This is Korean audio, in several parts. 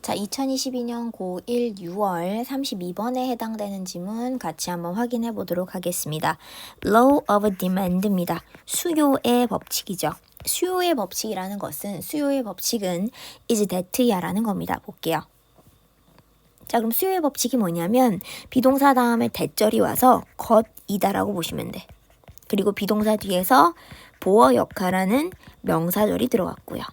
자, 2022년 고1 6월 32번에 해당되는 지문 같이 한번 확인해 보도록 하겠습니다. Law of Demand입니다. 수요의 법칙이죠. 수요의 법칙이라는 것은 수요의 법칙은 is that야 라는 겁니다. 볼게요. 자, 그럼 수요의 법칙이 뭐냐면 비동사 다음에 that절이 와서 것이다라고 보시면 돼. 그리고 비동사 뒤에서 보어 역할하는 명사절이 들어왔고요.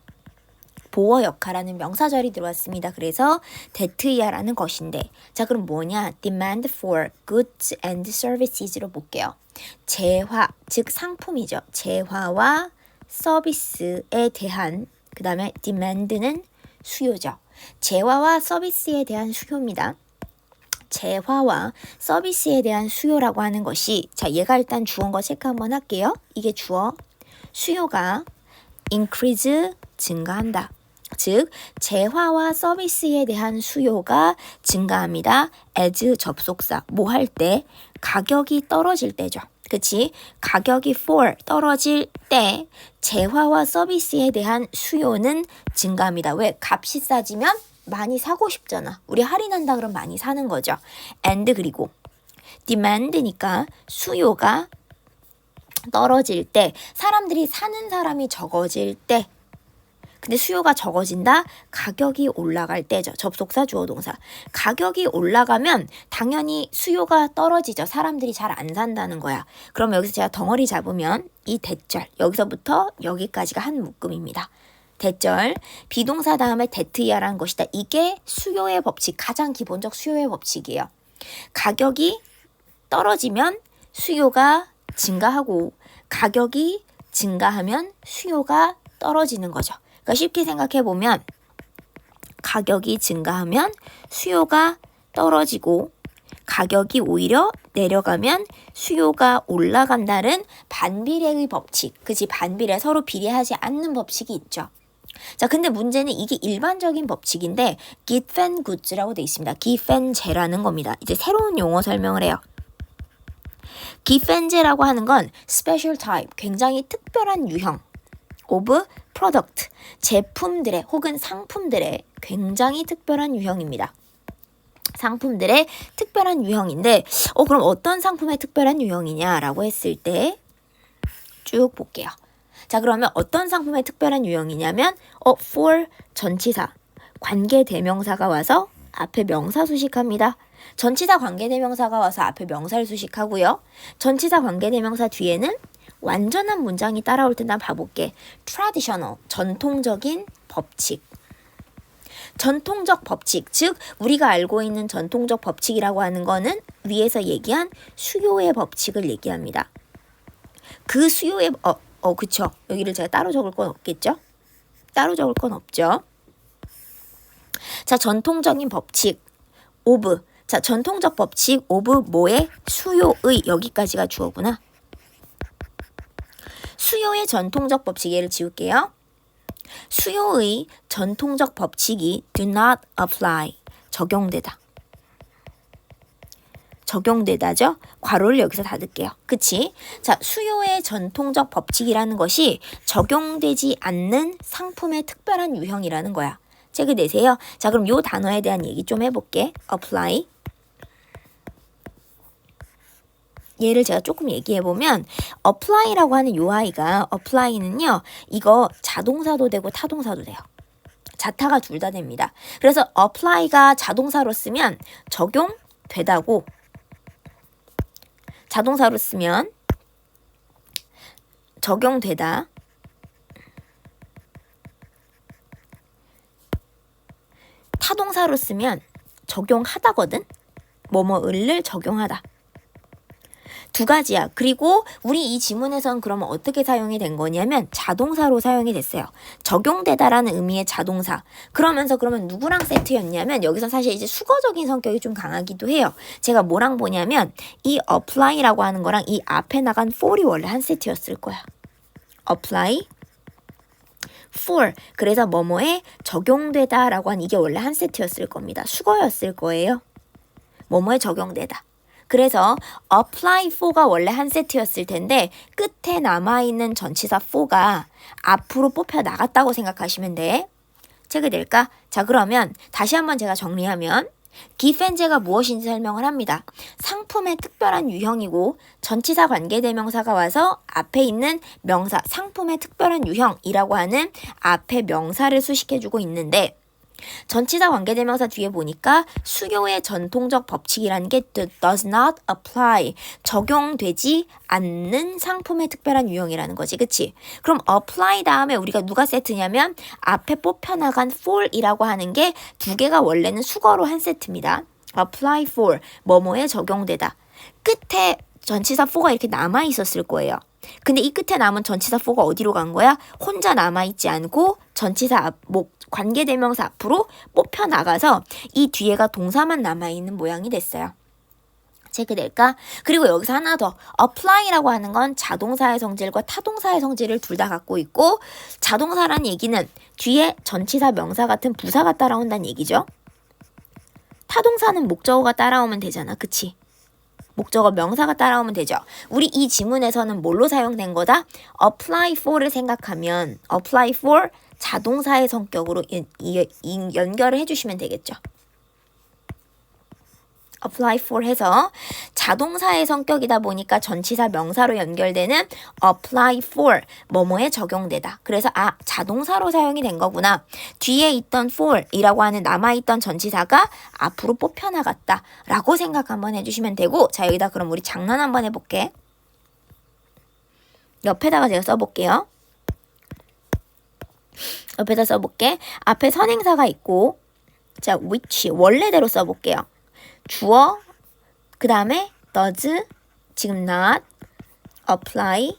보어 역할하는 명사절이 들어왔습니다. 그래서 that야라는 것인데, 자 그럼 뭐냐? Demand for goods and services로 볼게요. 재화, 즉 상품이죠. 재화와 서비스에 대한, 그 다음에 demand는 수요죠. 재화와 서비스에 대한 수요입니다. 재화와 서비스에 대한 수요라고 하는 것이, 자 얘가 일단 주어인 거 체크 한번 할게요. 이게 주어. 수요가 increase, 증가한다. 즉 재화와 서비스에 대한 수요가 증가합니다. as 접속사 뭐 할 때? 가격이 떨어질 때죠. 그치? 가격이 for 떨어질 때 재화와 서비스에 대한 수요는 증가합니다. 왜? 값이 싸지면 많이 사고 싶잖아. 우리 할인한다 그러면 많이 사는 거죠. and 그리고 demand니까 수요가 떨어질 때, 사람들이 사는 사람이 적어질 때, 근데 수요가 적어진다? 가격이 올라갈 때죠. 접속사 주어 동사. 가격이 올라가면 당연히 수요가 떨어지죠. 사람들이 잘 안 산다는 거야. 그럼 여기서 제가 덩어리 잡으면 이 that절, 여기서부터 여기까지가 한 묶음입니다. that절, 비동사 다음에 that야라는 것이다. 이게 수요의 법칙, 가장 기본적 수요의 법칙이에요. 가격이 떨어지면 수요가 증가하고 가격이 증가하면 수요가 떨어지는 거죠. 그러니까 쉽게 생각해 보면 가격이 증가하면 수요가 떨어지고 가격이 오히려 내려가면 수요가 올라간다는 반비례의 법칙. 그치? 반비례, 서로 비례하지 않는 법칙이 있죠. 자, 근데 문제는 이게 일반적인 법칙인데 given goods라고 돼 있습니다. given제라는 겁니다. 이제 새로운 용어 설명을 해요. given제라고 하는 건 special type, 굉장히 특별한 유형 of product, 제품들의 혹은 상품들의 굉장히 특별한 유형입니다. 상품들의 특별한 유형인데 그럼 어떤 상품의 특별한 유형이냐라고 했을 때 쭉 볼게요. 자, 그러면 어떤 상품의 특별한 유형이냐면 for 전치사, 관계대명사가 와서 앞에 명사 수식합니다. 전치사 관계대명사가 와서 앞에 명사를 수식하고요. 전치사 관계대명사 뒤에는 완전한 문장이 따라올 때 난 봐볼게. traditional, 전통적인 법칙. 전통적 법칙, 즉 우리가 알고 있는 전통적 법칙이라고 하는 거는 위에서 얘기한 수요의 법칙을 얘기합니다. 그 수요의 그쵸. 여기를 제가 따로 적을 건 없겠죠? 따로 적을 건 없죠. 자, 전통적인 법칙 of. 자, 전통적 법칙 of 뭐의? 수요의. 여기까지가 주어구나. 수요의 전통적 법칙, 얘를 지울게요. 수요의 전통적 법칙이 do not apply, 적용되다. 적용되다죠? 괄호를 여기서 닫을게요. 그치? 자, 수요의 전통적 법칙이라는 것이 적용되지 않는 상품의 특별한 유형이라는 거야. 책을 내세요. 자, 그럼 요 단어에 대한 얘기 좀 해볼게. apply. 얘를 제가 조금 얘기해보면 apply라고 하는 요 아이가, apply는요, 이거 자동사도 되고 타동사도 돼요. 자타가 둘 다 됩니다. 그래서 apply가 자동사로 쓰면 적용되다고, 자동사로 쓰면 적용되다, 타동사로 쓰면 적용하다거든. 뭐뭐를 적용하다. 두 가지야. 그리고 우리 이 지문에선 그러면 어떻게 사용이 된 거냐면 자동사로 사용이 됐어요. 적용되다라는 의미의 자동사. 그러면서 그러면 누구랑 세트였냐면 여기서 사실 이제 수거적인 성격이 좀 강하기도 해요. 제가 뭐랑 보냐면 이 apply라고 하는 거랑 이 앞에 나간 for이 원래 한 세트였을 거야. apply, for. 그래서 뭐뭐에 적용되다라고 한 이게 원래 한 세트였을 겁니다. 수거였을 거예요. 뭐뭐에 적용되다. 그래서 apply for가 원래 한 세트였을 텐데 끝에 남아있는 전치사 for가 앞으로 뽑혀 나갔다고 생각하시면 돼. 체크될까? 자, 그러면 다시 한번 제가 정리하면 기펜제가 무엇인지 설명을 합니다. 상품의 특별한 유형이고 전치사 관계대명사가 와서 앞에 있는 명사 상품의 특별한 유형이라고 하는 앞에 명사를 수식해주고 있는데 전치사 관계대명사 뒤에 보니까 수요의 전통적 법칙이라는 게 does not apply 적용되지 않는 상품의 특별한 유형이라는 거지, 그치? 그럼 apply 다음에 우리가 누가 세트냐면 앞에 뽑혀나간 for이라고 하는 게 두 개가 원래는 수거로 한 세트입니다. apply for 뭐뭐에 적용되다. 끝에 전치사 for가 이렇게 남아 있었을 거예요. 근데 이 끝에 남은 전치사 for가 어디로 간 거야? 혼자 남아있지 않고 전치사 관계대명사 앞으로 뽑혀 나가서 이 뒤에가 동사만 남아있는 모양이 됐어요. 체크될까? 그리고 여기서 하나 더. apply라고 하는 건 자동사의 성질과 타동사의 성질을 둘 다 갖고 있고 자동사란 얘기는 뒤에 전치사 명사 같은 부사가 따라온다는 얘기죠. 타동사는 목적어가 따라오면 되잖아. 그치? 목적어 명사가 따라오면 되죠. 우리 이 지문에서는 뭘로 사용된 거다? apply for를 생각하면 apply for 자동사의 성격으로 연결을 해주시면 되겠죠. apply for 해서 자동사의 성격이다 보니까 전치사 명사로 연결되는 apply for 뭐뭐에 적용되다. 그래서 자동사로 사용이 된 거구나. 뒤에 있던 for이라고 하는 남아있던 전치사가 앞으로 뽑혀나갔다 라고 생각 한번 해주시면 되고 자 여기다 그럼 우리 장난 한번 해볼게. 옆에다가 제가 써볼게요. 옆에다 써볼게. 앞에 선행사가 있고 자 which 원래대로 써볼게요. 주어, 그 다음에 does, 지금 not, apply,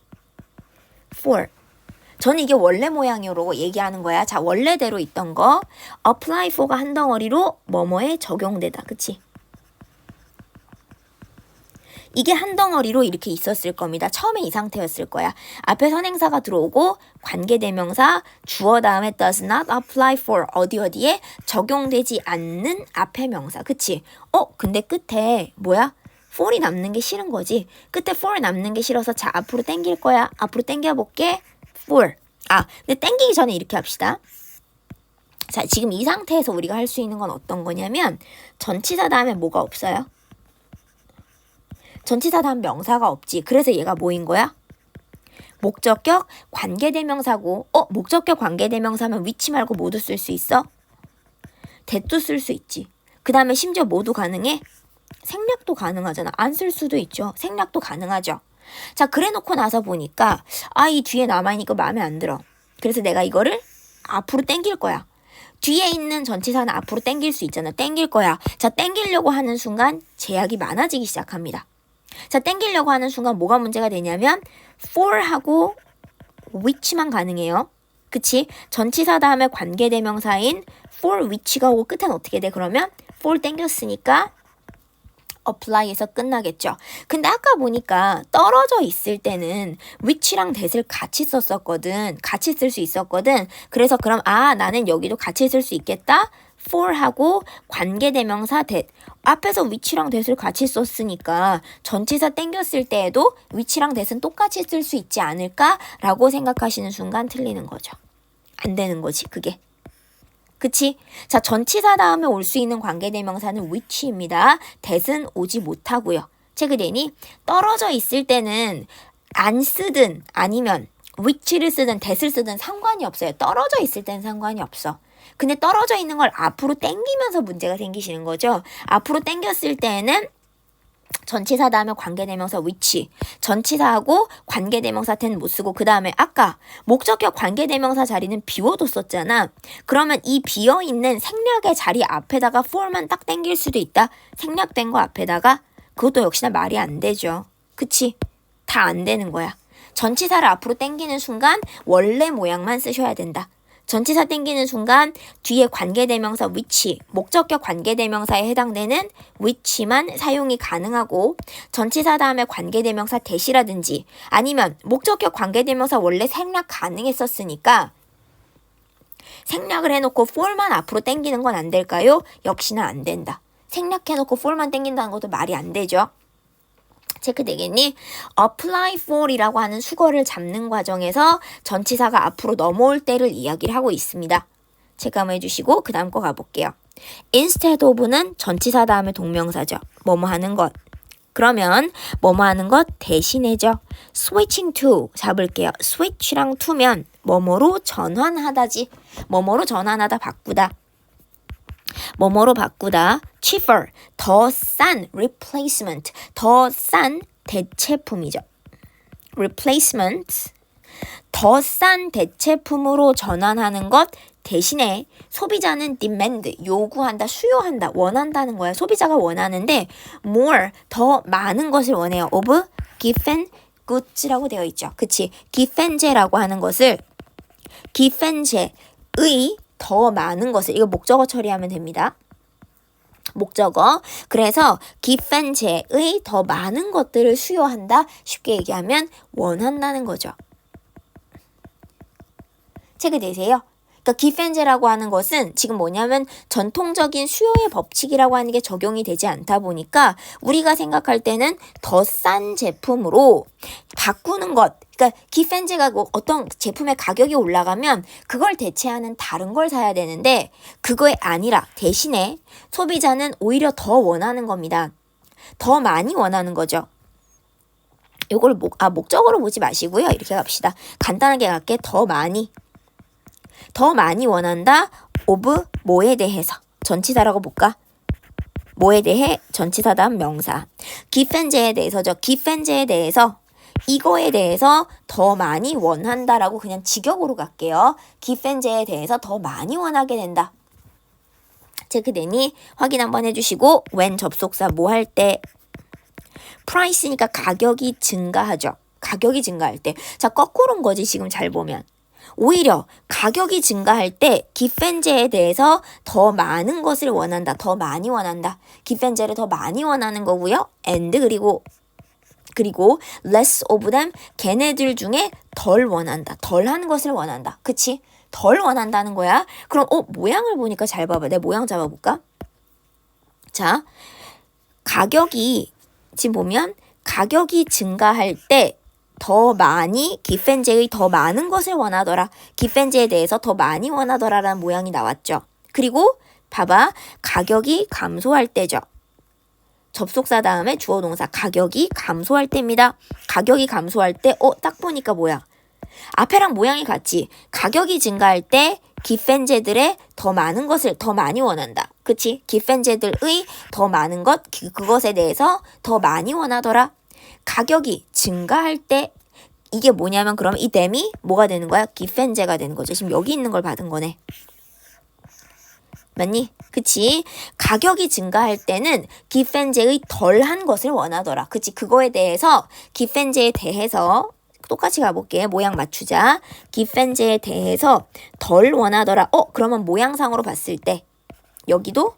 for. 저는 이게 원래 모양으로 얘기하는 거야. 자, 원래대로 있던 거 apply for가 한 덩어리로 뭐뭐에 적용되다. 그치? 이게 한 덩어리로 이렇게 있었을 겁니다. 처음에 이 상태였을 거야. 앞에 선행사가 들어오고 관계대명사 주어 다음에 does not apply for 어디에 적용되지 않는 앞에 명사. 그치? 근데 끝에 뭐야? for이 남는 게 싫은 거지. 끝에 for 남는 게 싫어서 자 앞으로 당길 거야. 앞으로 당겨볼게. for. 근데 당기기 전에 이렇게 합시다. 자, 지금 이 상태에서 우리가 할 수 있는 건 어떤 거냐면 전치사 다음에 뭐가 없어요? 전치사 다음 명사가 없지. 그래서 얘가 뭐인 거야? 목적격 관계대명사고 목적격 관계대명사면 which 말고 뭐도 쓸 수 있어? that도 쓸 수 있지. 그 다음에 심지어 뭐도 가능해? 생략도 가능하잖아. 안 쓸 수도 있죠. 생략도 가능하죠. 자, 그래 놓고 나서 보니까 이 뒤에 남아있는 거 마음에 안 들어. 그래서 내가 이거를 앞으로 당길 거야. 뒤에 있는 전치사는 앞으로 당길 수 있잖아. 당길 거야. 자, 당기려고 하는 순간 제약이 많아지기 시작합니다. 자, 당기려고 하는 순간 뭐가 문제가 되냐면 for하고 which만 가능해요. 그치? 전치사 다음에 관계대명사인 for which가 오고 끝엔 어떻게 돼? 그러면 for 당겼으니까 apply에서 끝나겠죠. 근데 아까 보니까 떨어져 있을 때는 which랑 that을 같이 썼었거든. 같이 쓸 수 있었거든. 그래서 그럼 나는 여기도 같이 쓸 수 있겠다. for하고 관계대명사 that 앞에서 which랑 that을 같이 썼으니까 전치사 땡겼을 때에도 which랑 that은 똑같이 쓸 수 있지 않을까라고 생각하시는 순간 틀리는 거죠. 안 되는 거지 그게. 그치? 자, 전치사 다음에 올 수 있는 관계대명사는 which입니다. that은 오지 못하고요. 체크되니? 떨어져 있을 때는 안 쓰든 아니면 which를 쓰든 that을 쓰든 상관이 없어요. 떨어져 있을 때는 상관이 없어. 근데 떨어져 있는 걸 앞으로 당기면서 문제가 생기시는 거죠. 앞으로 당겼을 때는 전치사 다음에 관계대명사 which, 전치사하고 관계대명사 that는 못 쓰고 그 다음에 아까 목적격 관계대명사 자리는 비워뒀었잖아. 그러면 이 비어있는 생략의 자리 앞에다가 for만 딱 당길 수도 있다. 생략된 거 앞에다가 그것도 역시나 말이 안 되죠. 그치? 다 안 되는 거야. 전치사를 앞으로 당기는 순간 원래 모양만 쓰셔야 된다. 전치사 땡기는 순간 뒤에 관계대명사 which, 목적격 관계대명사에 해당되는 which만 사용이 가능하고 전치사 다음에 관계대명사 that이라든지 아니면 목적격 관계대명사 원래 생략 가능했었으니까 생략을 해놓고 for만 앞으로 땡기는 건 안 될까요? 역시나 안 된다. 생략해놓고 for만 땡긴다는 것도 말이 안 되죠. 체크되겠니? apply for이라고 하는 수거를 잡는 과정에서 전치사가 앞으로 넘어올 때를 이야기를 하고 있습니다. 체크 한번 해주시고 그 다음 거 가볼게요. instead of는 전치사 다음에 동명사죠. 뭐뭐 하는 것. 그러면 뭐뭐 하는 것 대신해죠. switching to 잡을게요. switch랑 to면 뭐뭐로 전환하다지. 뭐뭐로 전환하다 바꾸다. 뭐뭐로 바꾸다. cheaper 더 싼 replacement 더 싼 대체품이죠. replacement 더 싼 대체품으로 전환하는 것 대신에 소비자는 demand 요구한다, 수요한다, 원한다는 거야. 소비자가 원하는데 more 더 많은 것을 원해요. of given goods라고 되어 있죠. 그치? given제라고 하는 것을 given제의 더 많은 것을 이거 목적어 처리하면 됩니다. 목적어. 그래서 given제의 더 많은 것들을 수요한다. 쉽게 얘기하면 원한다는 거죠. 체크되세요? 그러니까 given제라고 하는 것은 지금 뭐냐면 전통적인 수요의 법칙이라고 하는 게 적용이 되지 않다 보니까 우리가 생각할 때는 더 싼 제품으로 바꾸는 것. 그러니까 given제가 어떤 제품의 가격이 올라가면 그걸 대체하는 다른 걸 사야 되는데 그거에 아니라 대신에 소비자는 오히려 더 원하는 겁니다. 더 많이 원하는 거죠. 요걸 목적어로 보지 마시고요. 이렇게 갑시다. 간단하게 갈게. 더 많이 원한다. of 뭐에 대해서 전치사라고 볼까? 뭐에 대해 전치사 다음 명사. given제에 대해서죠. given제에 대해서 이거에 대해서 더 많이 원한다라고 그냥 직역으로 갈게요. given제에 대해서 더 많이 원하게 된다. 체크되니 확인 한번 해주시고 when 접속사 뭐 할 때 price니까 가격이 증가하죠. 가격이 증가할 때. 자, 거꾸로인 거지 지금 잘 보면. 오히려 가격이 증가할 때 given제에 대해서 더 많은 것을 원한다. 더 많이 원한다. given제를 더 많이 원하는 거고요. and 그리고 less of them 걔네들 중에 덜 원한다. 덜 하는 것을 원한다. 그치? 덜 원한다는 거야. 그럼 모양을 보니까 잘 봐봐. 내 모양 잡아볼까? 자, 가격이 지금 보면 가격이 증가할 때 더 많이 given제의 더 많은 것을 원하더라. given제에 대해서 더 많이 원하더라라는 모양이 나왔죠. 그리고 봐봐. 가격이 감소할 때죠. 접속사 다음에 주어 동사 가격이 감소할 때입니다. 가격이 감소할 때 딱 보니까 뭐야? 앞에랑 모양이 같지. 가격이 증가할 때 given제들의 더 많은 것을 더 많이 원한다. 그치? given제들의 더 많은 것 그것에 대해서 더 많이 원하더라. 가격이 증가할 때 이게 뭐냐면 그럼 이 them이 뭐가 되는 거야? given제가 되는 거죠. 지금 여기 있는 걸 받은 거네. 맞니? 그치? 가격이 증가할 때는 given제의 덜한 것을 원하더라. 그치? 그거에 대해서 given제에 대해서 똑같이 가볼게. 모양 맞추자. given제에 대해서 덜 원하더라. 그러면 모양상으로 봤을 때 여기도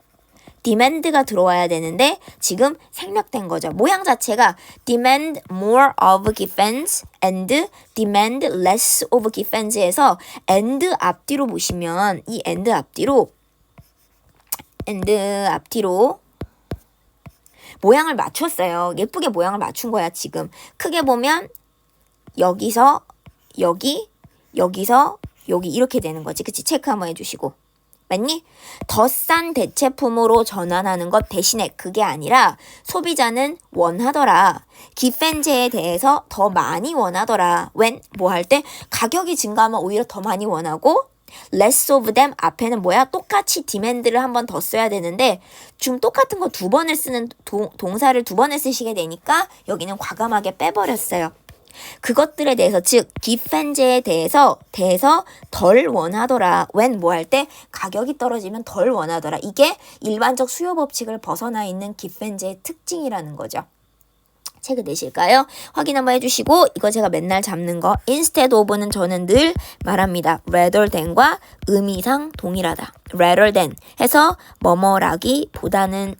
demand가 들어와야 되는데 지금 생략된 거죠. 모양 자체가 demand more of givens and demand less of givens에서 and 앞뒤로 보시면 이 and 앞뒤로 모양을 맞췄어요. 예쁘게 모양을 맞춘 거야 지금. 크게 보면 여기서 여기서 여기 이렇게 되는 거지. 그치? 체크 한번 해주시고. 맞니? 더 싼 대체품으로 전환하는 것 대신에 그게 아니라 소비자는 원하더라. given제에 대해서 더 많이 원하더라. when 뭐 할 때 가격이 증가하면 오히려 더 많이 원하고 less of them 앞에는 뭐야? 똑같이 demand를 한 번 더 써야 되는데 지금 똑같은 거 두 번을 쓰는 동사를 두 번을 쓰시게 되니까 여기는 과감하게 빼버렸어요. 그것들에 대해서 즉 given제에 대해서 덜 원하더라. when 뭐 할 때 가격이 떨어지면 덜 원하더라. 이게 일반적 수요 법칙을 벗어나 있는 given제의 특징이라는 거죠. 체크 되실까요? 확인 한번 해주시고 이거 제가 맨날 잡는 거 instead of는 저는 늘 말합니다. rather than과 의미상 동일하다. rather than 해서 뭐뭐라기보다는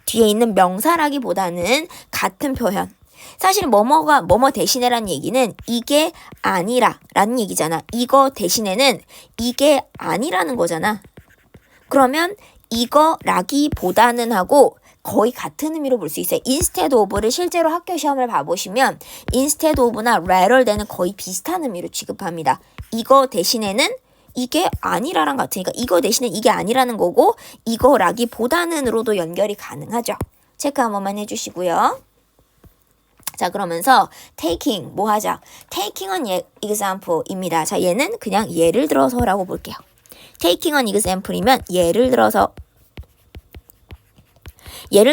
뒤에 있는 명사라기보다는 같은 표현. 사실 뭐뭐 대신에라는 얘기는 이게 아니라 라는 얘기잖아. 이거 대신에는 이게 아니라는 거잖아. 그러면 이거라기보다는 하고 거의 같은 의미로 볼 수 있어요. instead of를 실제로 학교 시험을 봐보시면 instead of나 rather than은 거의 비슷한 의미로 취급합니다. 이거 대신에는 이게 아니라랑 같으니까 이거 대신에 이게 아니라는 거고 이거라기보다는으로도 연결이 가능하죠. 체크 한 번만 해주시고요. 자, 그러면서 taking 뭐 하자? taking an example입니다. 자, 얘는 그냥 예를 들어서라고 볼게요. taking an example이면 예를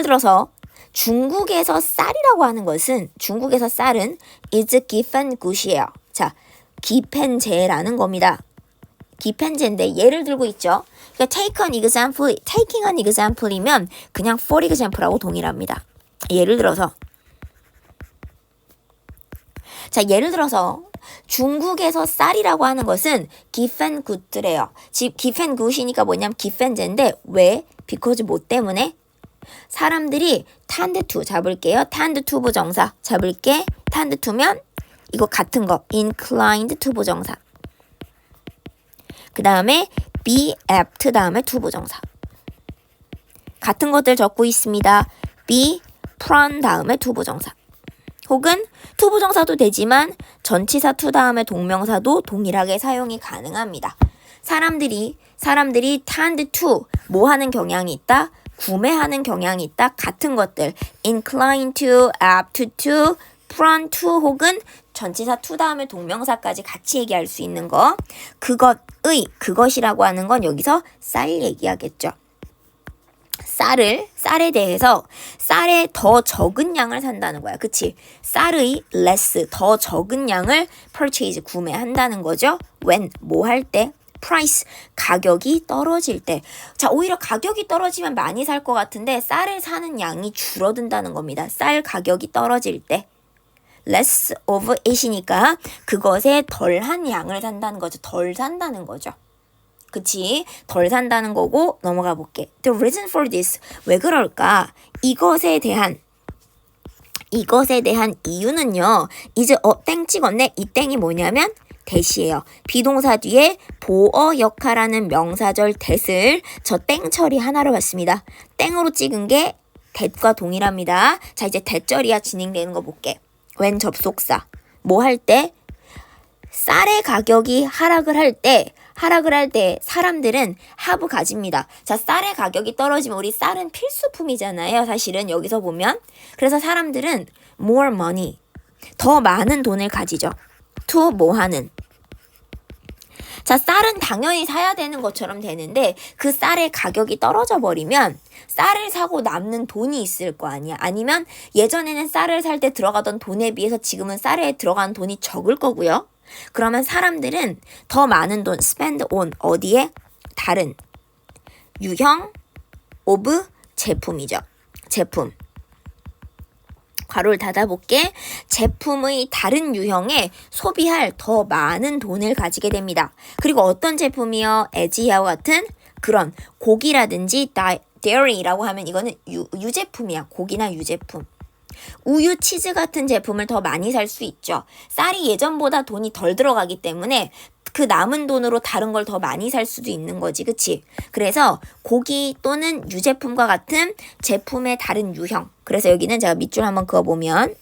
들어서 중국에서 쌀이라고 하는 것은 중국에서 쌀은 is gifen good이에요. 자, 기펜제라는 겁니다. 기펜제인데 예를 들고 있죠. 그러니까 taking an example이면 그냥 for example하고 동일합니다. 예를 들어서 자, 예를 들어서 중국에서 쌀이라고 하는 것은 gifen good래요. gifen good이니까 뭐냐면 기펜제인데 왜? because 뭐 때문에? 사람들이 tend to 잡을게요. tend to 부정사 잡을게. tend to면 이거 같은 거 inclined to 부정사. 그 다음에 be apt 다음에 to 부정사. 같은 것들 적고 있습니다. be prone 다음에 to 부정사. 혹은 to 부정사도 되지만 전치사 to 다음에 동명사도 동일하게 사용이 가능합니다. 사람들이 tend to 뭐 하는 경향이 있다? 구매하는 경향이 있다. 같은 것들 incline to, apt to, prone to 혹은 전치사 to 다음에 동명사까지 같이 얘기할 수 있는 거. 그것이라고 하는 건 여기서 쌀 얘기하겠죠. 쌀에 대해서 쌀에 더 적은 양을 산다는 거야. 그치? 쌀의 less 더 적은 양을 purchase 구매한다는 거죠. when 뭐 할 때? price 가격이 떨어질 때. 자, 오히려 가격이 떨어지면 많이 살 것 같은데 쌀을 사는 양이 줄어든다는 겁니다. 쌀 가격이 떨어질 때. less of it이니까 그것에 덜한 양을 산다는 거죠. 덜 산다는 거죠. 그치? 덜 산다는 거고 넘어가 볼게. The reason for this. 왜 그럴까? 이것에 대한 이유는요. 이제 땡 찍었네. 이 땡이 뭐냐면 that이에요. 비동사 뒤에 보어 역할하는 명사절 that을 저 땡 처리 하나로 봤습니다. 땡으로 찍은 게 that과 동일합니다. 자, 이제 that절이야 진행되는 거 볼게. when 접속사. 뭐 할 때? 쌀의 가격이 하락을 할 때 사람들은 have 가집니다. 자, 쌀의 가격이 떨어지면 우리 쌀은 필수품이잖아요. 사실은 여기서 보면. 그래서 사람들은 more money. 더 많은 돈을 가지죠. to 뭐 하는. 자, 쌀은 당연히 사야 되는 것처럼 되는데 그 쌀의 가격이 떨어져 버리면 쌀을 사고 남는 돈이 있을 거 아니야. 아니면 예전에는 쌀을 살 때 들어가던 돈에 비해서 지금은 쌀에 들어간 돈이 적을 거고요. 그러면 사람들은 더 많은 돈 spend on 어디에? 다른 유형 of 제품이죠. 제품. 괄호를 닫아볼게. 제품의 다른 유형에 소비할 더 많은 돈을 가지게 됩니다. 그리고 어떤 제품이요? 에지아와 같은 그런 고기라든지 dairy라고 하면 이거는 유제품이야. 고기나 유제품. 우유, 치즈 같은 제품을 더 많이 살 수 있죠. 쌀이 예전보다 돈이 덜 들어가기 때문에 그 남은 돈으로 다른 걸 더 많이 살 수도 있는 거지. 그치? 그래서 고기 또는 유제품과 같은 제품의 다른 유형. 그래서 여기는 제가 밑줄 한번 그어보면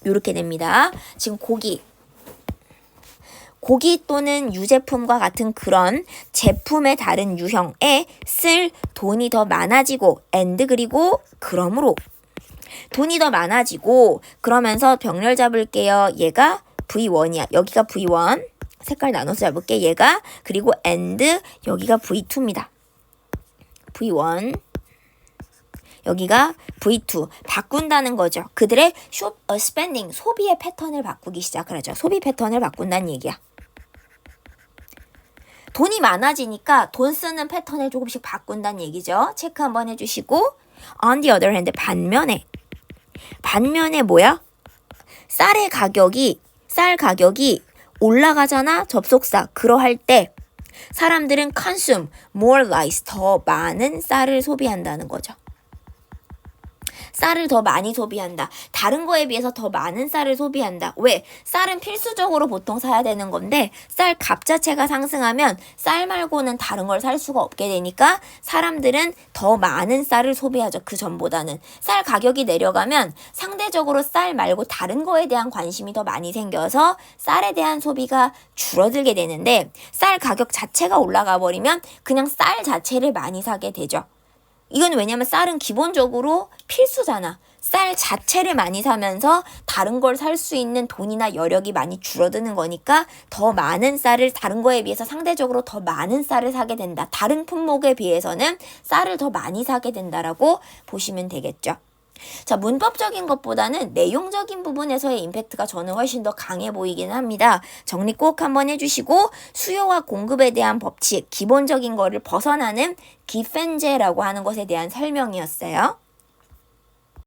이렇게 됩니다. 지금 고기 또는 유제품과 같은 그런 제품의 다른 유형에 쓸 돈이 더 많아지고 and 그리고 그러므로 돈이 더 많아지고 그러면서 병렬 잡을게요. 얘가 V1이야. 여기가 V1. 색깔 나눠서 잡을게. 얘가 그리고 and 여기가 V2입니다. V1 여기가 V2 바꾼다는 거죠. 그들의 spending 소비의 패턴을 바꾸기 시작을 하죠. 소비 패턴을 바꾼다는 얘기야. 돈이 많아지니까 돈 쓰는 패턴을 조금씩 바꾼다는 얘기죠. 체크 한번 해주시고 on the other hand 반면에 뭐야? 쌀 가격이 올라가잖아. 접속사 그러할 때 사람들은 consume more rice 더 많은 쌀을 소비한다는 거죠. 쌀을 더 많이 소비한다. 다른 거에 비해서 더 많은 쌀을 소비한다. 왜? 쌀은 필수적으로 보통 사야 되는 건데 쌀 값 자체가 상승하면 쌀 말고는 다른 걸 살 수가 없게 되니까 사람들은 더 많은 쌀을 소비하죠. 그 전보다는. 쌀 가격이 내려가면 상대적으로 쌀 말고 다른 거에 대한 관심이 더 많이 생겨서 쌀에 대한 소비가 줄어들게 되는데 쌀 가격 자체가 올라가 버리면 그냥 쌀 자체를 많이 사게 되죠. 이건 왜냐면 쌀은 기본적으로 필수잖아. 쌀 자체를 많이 사면서 다른 걸 살 수 있는 돈이나 여력이 많이 줄어드는 거니까 더 많은 쌀을 다른 거에 비해서 상대적으로 더 많은 쌀을 사게 된다. 다른 품목에 비해서는 쌀을 더 많이 사게 된다라고 보시면 되겠죠. 자, 문법적인 것보다는 내용적인 부분에서의 임팩트가 저는 훨씬 더 강해 보이긴 합니다. 정리 꼭 한번 해주시고 수요와 공급에 대한 법칙, 기본적인 거를 벗어나는 기펜제라고 하는 것에 대한 설명이었어요.